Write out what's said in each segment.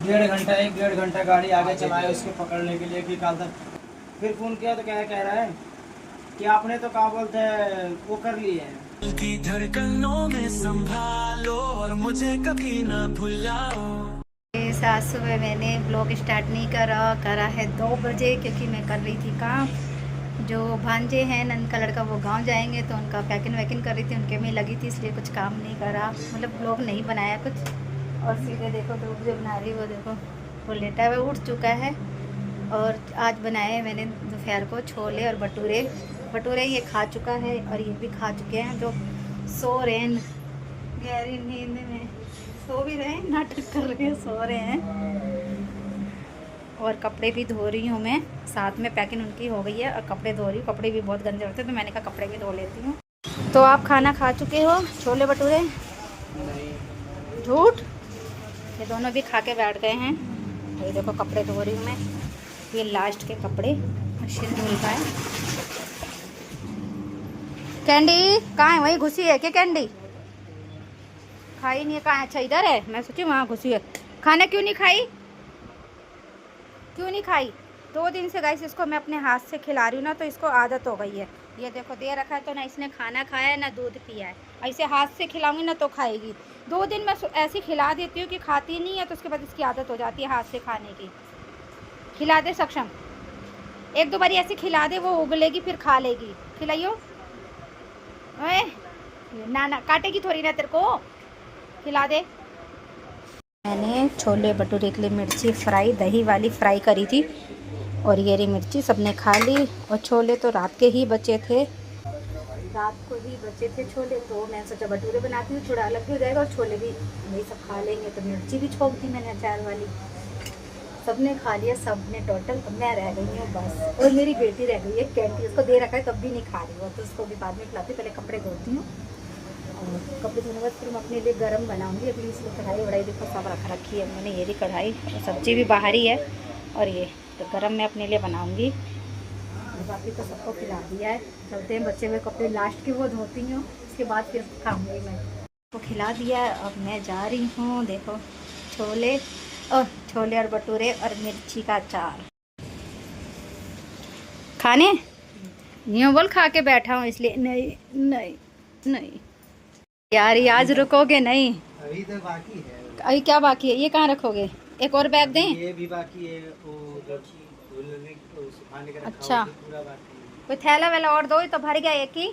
1.5 घंटा गाड़ी आगे चलाए उसको पकड़ने के लिए कि कल तक। फिर फोन किया तो क्या कह रहा है कि आपने तो क्या बोलते हैं वो कर लिए हैं की धड़कनों में संभालो और मुझे कभी ना भुलाओ। सात सुबह मैंने ब्लॉग स्टार्ट नहीं करा है 2 बजे, क्योंकि मैं कर रही थी काम। जो भांजे हैं नंद का लड़का वो गांव जाएंगे तो उनका पैकिंग वैकिंग कर रही थी, उनके में लगी थी, इसलिए कुछ काम नहीं करा, मतलब ब्लॉग नहीं बनाया कुछ। और सीधे देखो तो जो बना रही वो देखो वो लेटा हुआ उठ चुका है। और आज बनाए मैंने दोपहर को छोले और भटूरे ये खा चुका है और ये भी खा चुके हैं। जो सो रहे हैं गहरी नींद में, सो भी रहे हैं, नाटक कर रहे हैं, सो रहे हैं। और कपड़े भी धो रही हूँ मैं, साथ में पैकिंग उनकी हो गई है और कपड़े धो रही हूँ। कपड़े भी बहुत गंदे होते हैं तो मैंने कहा कपड़े भी धो लेती हूँ। तो आप खाना खा चुके हो छोले भटूरे? झूठ। ये दोनों भी खा के बैठ गए हैं। ये देखो कपड़े धो रही हूँ मैं, ये लास्ट के कपड़े मशीन धुल पाए। कैंडी कहाँ है? वहीं घुसी है क्या कैंडी? खाई नहीं है? कहाँ? अच्छा इधर है, मैं सोची वहाँ घुसी है। खाना क्यों नहीं खाई? 2 दिन से गाइस इसको मैं अपने हाथ से खिला रही हूँ ना, तो इसको आदत हो गई है। ये देखो दे रखा है तो ना इसने खाना खाया है ना दूध पिया है। ऐसे हाथ से खिलाऊंगी ना तो खाएगी। 2 दिन मैं ऐसी खिला देती हूँ कि खाती नहीं है, तो उसके बाद इसकी आदत हो जाती है हाथ से खाने की। खिला दे सक्षम, 1-2 बारी ऐसे खिला दे, वो उगलेगी फिर खा लेगी। खिलाइयो। ना ना काटेगी थोड़ी ना, तेरे को खिला दे। मैंने छोले भटूरे के लिए मिर्ची फ्राई, दही वाली फ्राई करी थी, और ये रही मिर्ची सबने खा ली। और छोले तो रात के ही बचे थे, छोले, तो मैं सोचा भटूरे बनाती हूँ, थोड़ा अलग भी हो जाएगा और छोले भी यही सब खा लेंगे। तो मिर्ची भी छोंक दी मैंने अचार वाली, सबने खा लिया, सबने टोटल। तो मैं रह गई हूँ बस, और मेरी बेटी रह गई है कैंटी, उसको दे रखा है तब भी नहीं खा रही हो, तो उसको भी बाद में खिलाती। पहले कपड़े धोती हूँ और कपड़े धोने के बाद फिर मैं अपने लिए गरम बनाऊंगी। अभी इसलिए कढ़ाई वढ़ाई देखो सब रख रखी है मैंने, ये भी कढ़ाई, और सब्जी भी बाहर ही है, और ये तो गरम मैं अपने लिए बनाऊंगी। बाकी तो सबको खिला दिया है। चलते हैं, बच्चे हुए कपड़े लास्ट के वो धोती हूँ, उसके बाद फिर खाऊंगी मैं। तो खिला दिया है, अब मैं जा रही हूँ। देखो छोले और भटूरे और मिर्ची का अचार खाने। यूँ बोल खा के बैठा हूँ इसलिए। नहीं नहीं नहीं यार, ये आज रुकोगे नहीं? अभी तो बाकी है। अभी क्या बाकी है? ये कहाँ रखोगे? एक और बैग दें? ये भी बाकी है, वो सुखाने का रखा अच्छा, पूरा बाकी है। कोई थैला वैला और दो, तो भर गया एक ही।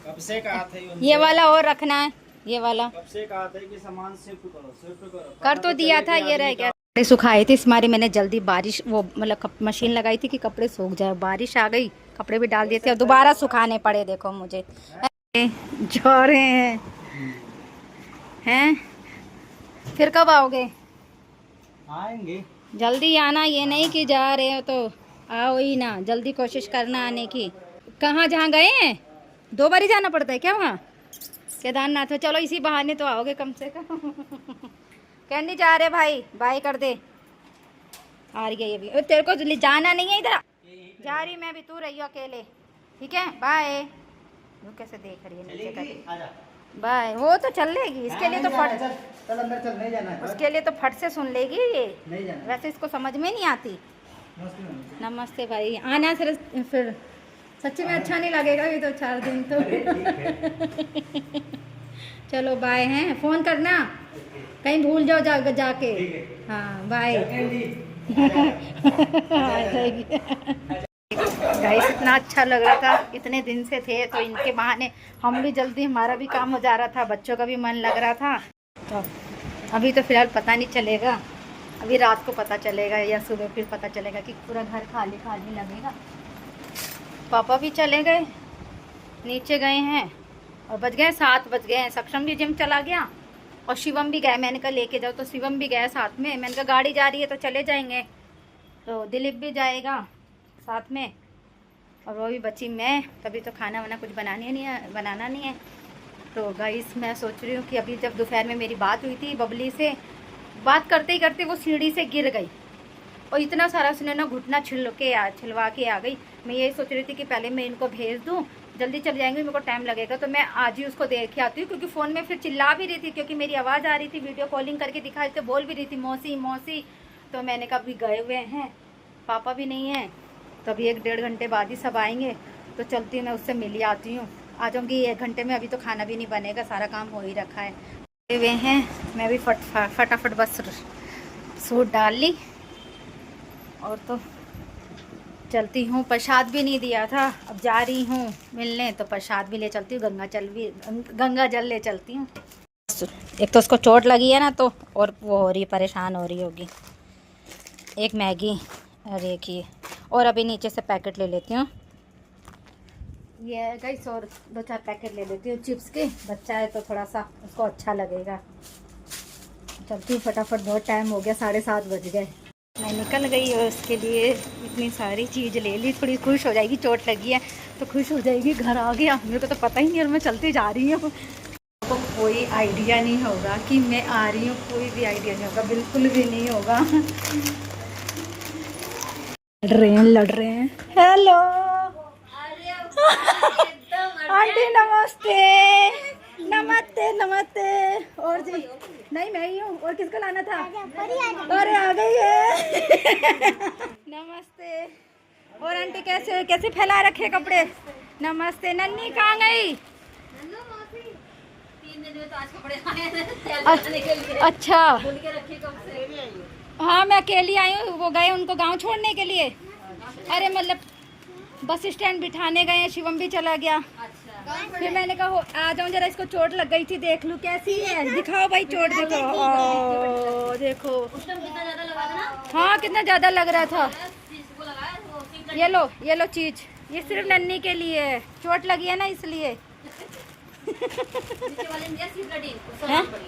कब से कहा था ये वाला और रखना है, ये वाला कब से कहा था कि सामान शिफ्ट करो कर तो दिया था, ये रह गया। कपड़े सुखाए थे इस मारे मैंने जल्दी, बारिश वो मतलब मशीन लगाई थी कि कपड़े सूख जाए, बारिश आ गई, कपड़े भी डाल दिए थे और दोबारा सुखाने पड़े। देखो मुझे जा रहे हैं। फिर कब आओगे? आएंगे जल्दी आना, ये नहीं कि जा रहे हो तो आओ ही ना, जल्दी कोशिश करना आने की। कहाँ जहाँ गए हैं? 2 बार ही जाना पड़ता है क्या वहाँ? केदारनाथ। चलो इसी बहाने तो आओगे कम से कम। कैंडी जा रहे भाई, बाय कर दे। आ रही है ये भी, तेरे को जाना नहीं है इधर, जा रही मैं भी, तू रही हो अकेले, ठीक है? बाय। वो कैसे देख रही है नीचे का? बाय। वो तो चल लेगी, इसके लिए तो फट, चल अंदर चल, नहीं जाना है उसके लिए तो फट से सुन लेगी ये, नहीं जाना। वैसे इसको समझ में नहीं आती। नमस्ते भाई, आना फिर सच्ची में अच्छा नहीं लगेगा ये तो 4 दिन तो। चलो बाय हैं, फ़ोन करना, कहीं भूल जाओ जाके। हाँ बाय। गाइस इतना अच्छा लग रहा था, इतने दिन से थे तो इनके बहाने हम भी जल्दी, हमारा भी काम हो जा रहा था, बच्चों का भी मन लग रहा था। तो अभी तो फ़िलहाल पता नहीं चलेगा, अभी रात को पता चलेगा या सुबह फिर पता चलेगा कि पूरा घर खाली खाली लगेगा। पापा भी चले गए, नीचे गए हैं, और बज गए 7 बज गए हैं। सक्षम भी जिम चला गया और शिवम भी गया, मैंने कहा लेके जाओ, तो शिवम भी गया साथ में। मैंने कहा गाड़ी जा रही है तो चले जाएंगे, तो दिलीप भी जाएगा साथ में, और वो भी बची मैं। तभी तो खाना वाना कुछ बनाना नहीं है। तो गाइस मैं सोच रही हूँ कि अभी जब दोपहर में मेरी बात हुई थी बबली से, बात करते ही करते वो सीढ़ी से गिर गई और इतना सारा उसने ना घुटना छिलवा के आ गई। मैं यही सोच रही थी कि पहले मैं इनको भेज दूँ, जल्दी चले जाएंगे, मेरे को टाइम लगेगा, तो मैं आज ही उसको देख के आती हूँ, क्योंकि फ़ोन में फिर चिल्ला भी रही थी, क्योंकि मेरी आवाज़ आ रही थी, वीडियो कॉलिंग करके दिखा रही थी, बोल भी रही थी मौसी मौसी। तो मैंने कहा अभी गए हुए हैं, पापा भी नहीं हैं, तो अभी 1-1.5 घंटे बाद ही सब आएंगे, तो चलती हूँ मैं उससे मिल ही आती हूँ। आ जाऊँगी 1 घंटे में, अभी तो खाना भी नहीं बनेगा, सारा काम हो ही रखा है। हुए हैं, मैं भी फटाफट बस सूट डाल ली और तो चलती हूँ। प्रसाद भी नहीं दिया था, अब जा रही हूँ मिलने, तो प्रसाद भी ले चलती हूँ, गंगा जल ले चलती हूँ। एक तो उसको चोट लगी है ना, तो और वो हो रही, परेशान हो रही होगी। एक मैगी और एक ये, और अभी नीचे से पैकेट ले लेती हूँ, ये गाइस, और 2-4 पैकेट ले लेती हूँ चिप्स के। बच्चा है तो थोड़ा सा उसको अच्छा लगेगा। चलती हूँ फटाफट, बहुत टाइम हो गया, 7:30 बज गए। मैं निकल गई और उसके लिए इतनी सारी चीज़ ले ली, थोड़ी खुश हो जाएगी, चोट लगी है तो खुश हो जाएगी। घर आ गया, मेरे को तो पता ही नहीं, और मैं चलती जा रही हूँ। तो कोई आइडिया नहीं होगा कि मैं आ रही हूँ, कोई भी आइडिया नहीं होगा, बिल्कुल भी नहीं होगा। लड़ रहे हैं। हेलो आंटी, नमस्ते नमस्ते नमस्ते। और जी नहीं, मैं ही हूँ, और किसको लाना था? अरे आ गई है। नमस्ते। और आंटी कैसे फैला रखे कपड़े? नमस्ते। नन्नी कहाँ गई? अच्छा, हाँ मैं अकेली आई हूँ, वो गए उनको गांव छोड़ने के लिए। अरे मतलब बस स्टैंड बिठाने गए हैं, शिवम भी चला गया। फिर मैंने कहा आ जाऊँ जरा, इसको चोट लग गई थी, देख लूँ कैसी है। दिखाओ भाई चोट, देखो देखो, हाँ कितना ज़्यादा लग रहा था। ये लो चीज़, ये सिर्फ नन्नी के लिए है, चोट लगी है ना इसलिए।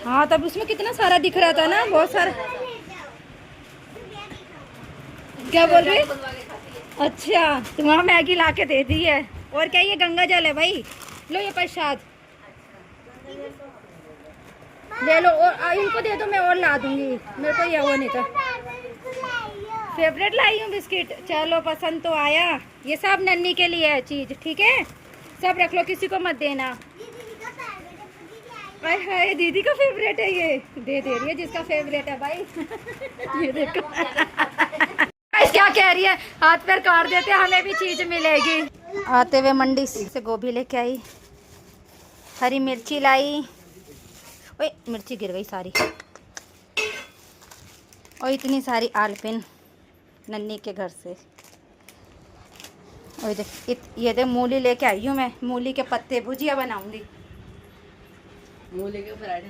हाँ तब उसमें कितना सारा दिख रहा था ना, बहुत सारा। क्या बोल रही? अच्छा, तो वहाँ मैगी ला के दे दी है। और क्या, ये गंगा जल है भाई, लो ये प्रसाद ले लो, और इनको दे दो, मैं और ला दूंगी, मेरे को ये वो नहीं था। फेवरेट लाई हूँ बिस्किट, चलो पसंद तो आया। ये सब नन्नी के लिए है चीज़, ठीक है, सब रख लो, किसी को मत देना। हाय दीदी का फेवरेट है, ये दे रही है जिसका फेवरेट है भाई। ये देखो क्या कह रही है, हाथ पैर काट देते, हमें भी चीज मिलेगी। आते हुए मंडी से गोभी लेके आई, हरी मिर्ची लाई, ओए मिर्ची गिर गई सारी, और इतनी सारी आलपिन नन्नी के घर से। और देख ये देख, मूली लेके आई हूँ मैं, मूली के पत्ते भुजिया बनाऊंगी। मूली के पराठे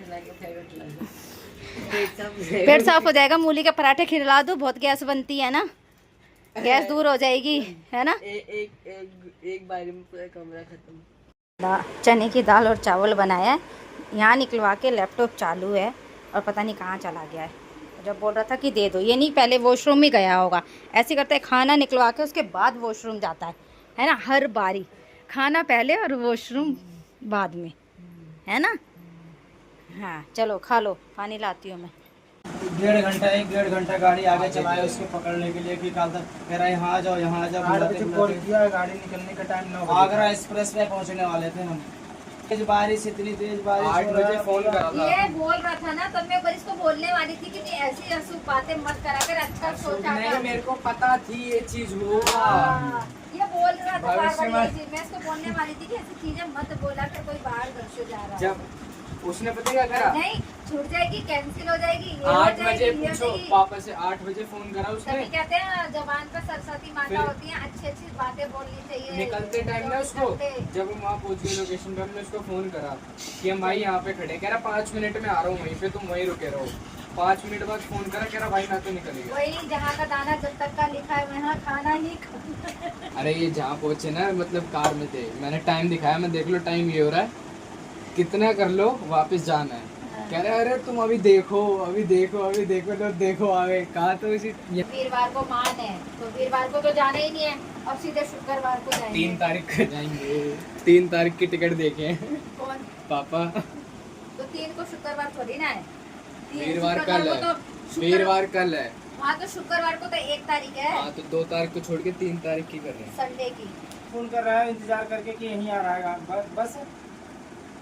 पेट साफ हो जाएगा, मूली के पराठे खिला दो, बहुत गैस बनती है ना, गैस दूर हो जाएगी, है ना। एक बारी में पूरा कमरा खत्म। चने की दाल और चावल बनाया है, यहाँ निकलवा के लैपटॉप चालू है, और पता नहीं कहाँ चला गया है। जब बोल रहा था कि दे दो, ये नहीं पहले वॉशरूम ही गया होगा, ऐसे करता है, खाना निकलवा के उसके बाद वॉशरूम जाता है ना, हर बारी खाना पहले और वॉशरूम बाद में, है ना। हाँ चलो खा लो, पानी लाती हूँ मैं। 1.5 घंटा गाड़ी आगे चलाए उसको पकड़ने के लिए, कि कल तक कह रहा है यहाँ आ जाओ यहाँ आ जाओ। कॉल किया, गाड़ी निकलने का टाइम ना, आगरा एक्सप्रेस वे पहुँचने वाले थे हम। तेज बारिश, इतनी तेज बारिश, 8 बजे फोन करा था। ये बोल रहा था ना, तब मैं इसको बोलने वाली थी कि ऐसी ऐसी बातें मत करा कर, अच्छा सोचा नहीं, मेरे को पता थी ये चीज होगा। ये बोल रहा था बार-बार ये चीज, मैं इसको बोलने वाली थी कि ऐसी चीजें मत बोला कर, कोई बाहर घर से जा रहा है। जब उसने पता क्या करा, नहीं छूट जाएगी, कैंसिल हो जाएगी, 8 बजे पूछो पापा से, 8 बजे फोन करा उसने। तभी कहते हैं जबान पर सरस्वती माता होती है, अच्छी अच्छी बातें बोलनी चाहिए। निकलते टाइम ना उसको, जब हम वहाँ पहुँच गए लोकेशन पर, हमने उसको फोन करा कि हम भाई यहाँ पे खड़े, कह रहा 5 मिनट में आ रहा हूँ वहीं पे, तुम वहीं रुके रहो। 5 मिनट बाद फोन करा, कह रहा भाई मैं तो निकल गया। वही जहाँ का दाना जब तक का लिखा है वहाँ खाना ही अरे ये जहाँ पहुँचे ना, मतलब कार में थे, मैंने टाइम दिखाया, मैं देख लो टाइम ये हो रहा है, कितना कर लो वापस जाना है। कह रहे अरे तुम अभी देखो लो, देखो आगे कहा। तो इसी वीरवार को मान है, तो वीरवार को तो जाना ही नहीं है, अब सीधे शुक्रवार को जाएंगे। 3 तारीख को जाएंगे, 3 तारीख की टिकट देखे कौन? पापा। तो 3 को शुक्रवार थोड़ी ना है, वीरवार कल है, वीरवार कल है। हाँ तो शुक्रवार को तो 1 तारीख है। हाँ तो 2 तारीख को छोड़ के 3 तारीख की कर रहे हैं, संडे की। फोन कर रहा है इंतजार करके कि यहीं आ रहा है बस।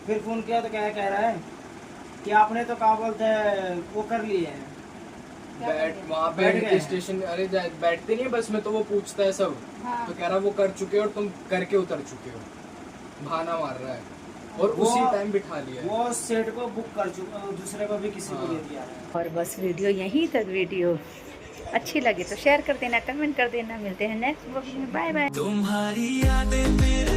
फिर फोन किया तो क्या कह रहा है कि आपने तो क्या बोलते हैं वो कर लिए हैं। वहाँ पे बैठ गए स्टेशन, अरे बैठते नहीं है बस में, तो वो पूछता है सब। हाँ। तो कह रहा वो कर चुके हो और तुम करके उतर चुके हो, बहाना मार रहा है। और वो- उसी टाइम बिठा लिया है। वो सेट को बुक कर चुका, दूसरे को भी किसी को दे दिया है। और बस वीडियो यहीं तक। वीडियो अच्छी लगी तो शेयर कर देना, कमेंट कर देना। मिलते हैं नेक्स्ट ब्लॉग में। Bye bye. तुम्हारी यादें मेरे